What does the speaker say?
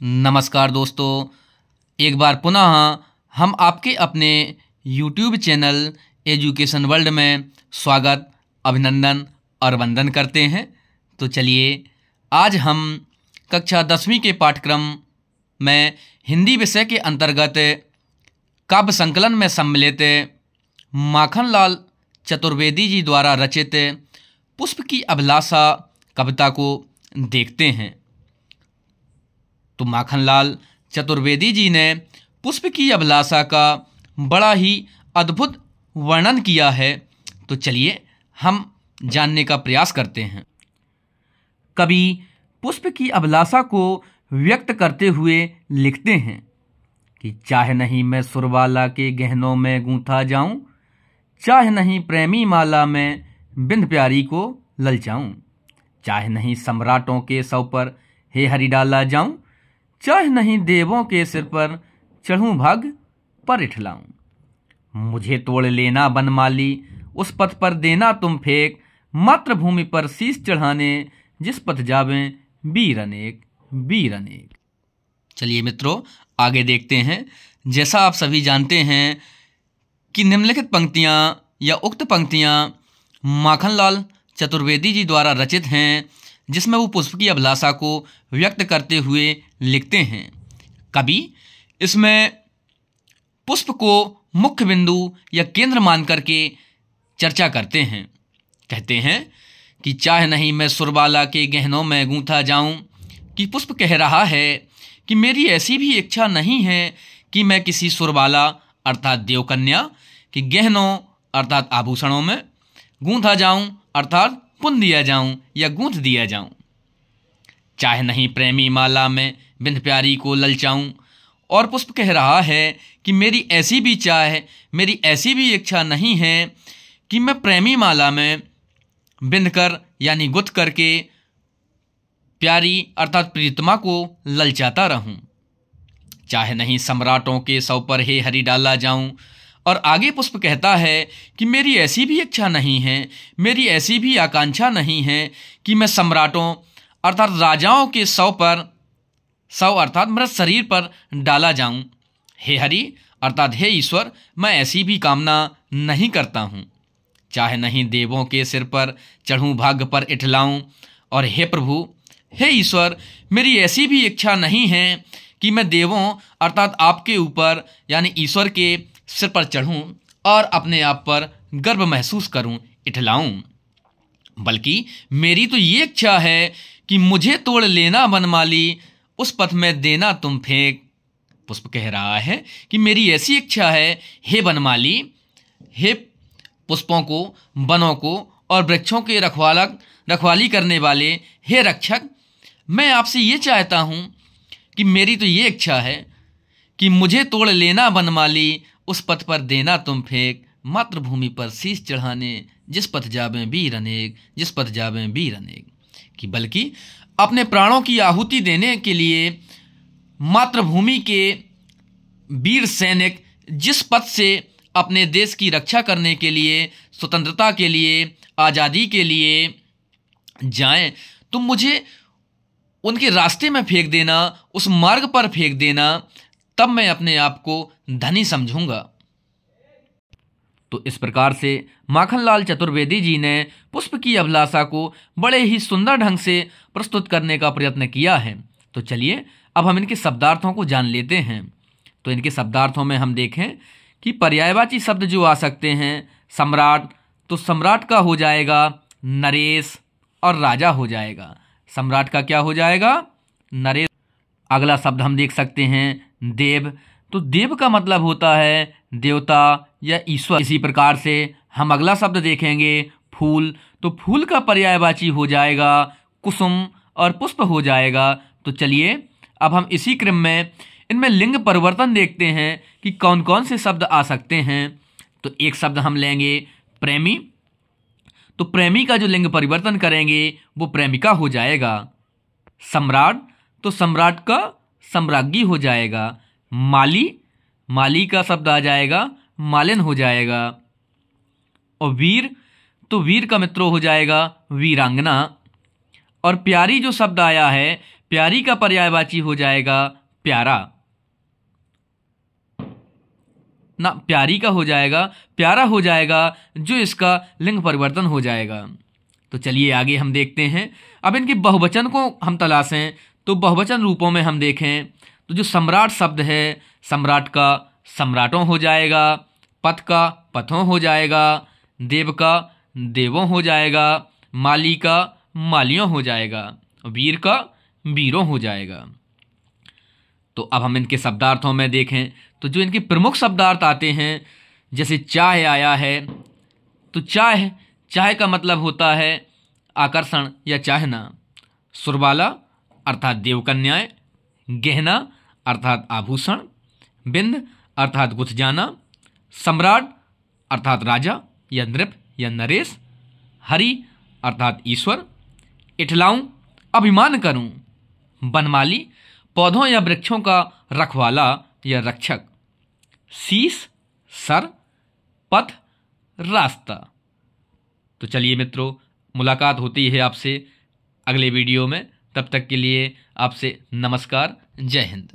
नमस्कार दोस्तों, एक बार पुनः हम आपके अपने YouTube चैनल एजुकेशन वर्ल्ड में स्वागत, अभिनंदन और वंदन करते हैं। तो चलिए, आज हम कक्षा 10वीं के पाठ्यक्रम में हिंदी विषय के अंतर्गत काव्य संकलन में सम्मिलित माखनलाल चतुर्वेदी जी द्वारा रचित पुष्प की अभिलाषा कविता को देखते हैं। तो माखनलाल चतुर्वेदी जी ने पुष्प की अभिलाषा का बड़ा ही अद्भुत वर्णन किया है। तो चलिए हम जानने का प्रयास करते हैं। कवि पुष्प की अभिलाषा को व्यक्त करते हुए लिखते हैं कि चाहे नहीं मैं सुरबाला के गहनों में गूंथा जाऊं, चाहे नहीं प्रेमी माला में बिंद प्यारी को ललचाऊं, चाहे नहीं सम्राटों के सौ पर हे हरि डाला जाऊं, चाहे नहीं देवों के सिर पर चढ़ूं भाग पर इठलाऊं। मुझे तोड़ लेना बनमाली, उस पथ पर देना तुम फेंक, मातृभूमि पर शीश चढ़ाने जिस पथ जावें वीर अनेक वीर अनेक। चलिए मित्रों, आगे देखते हैं। जैसा आप सभी जानते हैं कि निम्नलिखित पंक्तियां या उक्त पंक्तियां माखनलाल चतुर्वेदी जी द्वारा रचित हैं, जिसमें वो पुष्प की अभिलाषा को व्यक्त करते हुए लिखते हैं। कवि इसमें पुष्प को मुख्य बिंदु या केंद्र मान करके चर्चा करते हैं। कहते हैं कि चाहे नहीं मैं सुरबाला के गहनों में गूंथा जाऊं, कि पुष्प कह रहा है कि मेरी ऐसी भी इच्छा नहीं है कि मैं किसी सुरबाला अर्थात देवकन्या की गहनों अर्थात आभूषणों में गूंथा जाऊं अर्थात पुन दिया जाऊं या गूंथ दिया जाऊं। चाहे नहीं प्रेमी माला में बिंद प्यारी को ललचाऊं। और पुष्प कह रहा है कि मेरी ऐसी भी चाह, मेरी ऐसी भी इच्छा नहीं है कि मैं प्रेमी माला में बिंद कर यानी गुथ करके प्यारी अर्थात प्रीतमा को ललचाता रहूं। चाहे नहीं सम्राटों के सौ पर हे हरि डाला जाऊं। और आगे पुष्प कहता है कि मेरी ऐसी भी इच्छा नहीं है, मेरी ऐसी भी आकांक्षा नहीं है कि मैं सम्राटों अर्थात राजाओं के सौ पर, सौ अर्थात मृत शरीर पर डाला जाऊं। हे हरि अर्थात हे ईश्वर, मैं ऐसी भी कामना नहीं करता हूं। चाहे नहीं देवों के सिर पर चढ़ूं भाग्य पर इठलाऊं। और हे प्रभु, हे ईश्वर, मेरी ऐसी भी इच्छा नहीं है कि मैं देवों अर्थात आपके ऊपर यानी ईश्वर के सिर पर चढ़ूं और अपने आप पर गर्व महसूस करूं, इठलाऊं। बल्कि मेरी तो ये इच्छा है कि मुझे तोड़ लेना बनमाली, उस पथ में देना तुम फेंक। पुष्प कह रहा है कि मेरी ऐसी इच्छा है, हे बनमाली, हे पुष्पों को, वनों को और वृक्षों के रखवाली करने वाले हे रक्षक, मैं आपसे ये चाहता हूँ कि मेरी तो ये इच्छा है कि मुझे तोड़ लेना बनमाली, उस पथ पर देना तुम फेंक, मातृभूमि पर शीश चढ़ाने जिस पथ जावें वीर अनेक, जिस पथ जावें वीर अनेक। कि बल्कि अपने प्राणों की आहुति देने के लिए मातृभूमि के वीर सैनिक जिस पथ से अपने देश की रक्षा करने के लिए, स्वतंत्रता के लिए, आज़ादी के लिए जाएं, तो मुझे उनके रास्ते में फेंक देना, उस मार्ग पर फेंक देना, तब मैं अपने आप को धनी समझूंगा। तो इस प्रकार से माखनलाल चतुर्वेदी जी ने पुष्प की अभिलाषा को बड़े ही सुंदर ढंग से प्रस्तुत करने का प्रयत्न किया है। तो चलिए अब हम इनके शब्दार्थों को जान लेते हैं। तो इनके शब्दार्थों में हम देखें कि पर्यायवाची शब्द जो आ सकते हैं, सम्राट, तो सम्राट का हो जाएगा नरेश और राजा हो जाएगा। सम्राट का क्या हो जाएगा? नरेश। अगला शब्द हम देख सकते हैं देव, तो देव का मतलब होता है देवता या ईश्वर। इसी प्रकार से हम अगला शब्द देखेंगे फूल, तो फूल का पर्यायवाची हो जाएगा कुसुम और पुष्प हो जाएगा। तो चलिए अब हम इसी क्रम में इनमें लिंग परिवर्तन देखते हैं कि कौन कौन से शब्द आ सकते हैं। तो एक शब्द हम लेंगे प्रेमी, तो प्रेमी का जो लिंग परिवर्तन करेंगे वो प्रेमिका हो जाएगा। सम्राट, तो सम्राट का सम्राज्ञी हो जाएगा। माली, माली का शब्द आ जाएगा मालिन हो जाएगा। और वीर, तो वीर का मित्रों हो जाएगा वीरांगना। और प्यारी जो शब्द आया है, प्यारी का पर्यायवाची हो जाएगा प्यारा, ना प्यारी का हो जाएगा प्यारा हो जाएगा, जो इसका लिंग परिवर्तन हो जाएगा। तो चलिए आगे हम देखते हैं। अब इनके बहुवचन को हम तलाशें तो बहुवचन रूपों में हम देखें तो जो सम्राट शब्द है, सम्राट का सम्राटों हो जाएगा, पथ का पथों हो जाएगा, देव का देवों हो जाएगा, माली का मालियों हो जाएगा, वीर का वीरों हो जाएगा। तो अब हम इनके शब्दार्थों में देखें तो जो इनके प्रमुख शब्दार्थ आते हैं, जैसे चाय आया है, तो चाय का मतलब होता है आकर्षण या चाहना। सुरबाला अर्थात देवकन्याएं, गहना अर्थात आभूषण, बिंद अर्थात गुथ जाना, सम्राट अर्थात राजा या नृप या नरेश, हरि अर्थात ईश्वर, इठलाऊं अभिमान करूं, बनमाली पौधों या वृक्षों का रखवाला या रक्षक, शीश सर, पथ रास्ता। तो चलिए मित्रों, मुलाकात होती है आपसे अगले वीडियो में। तब तक के लिए आपसे नमस्कार, जय हिंद।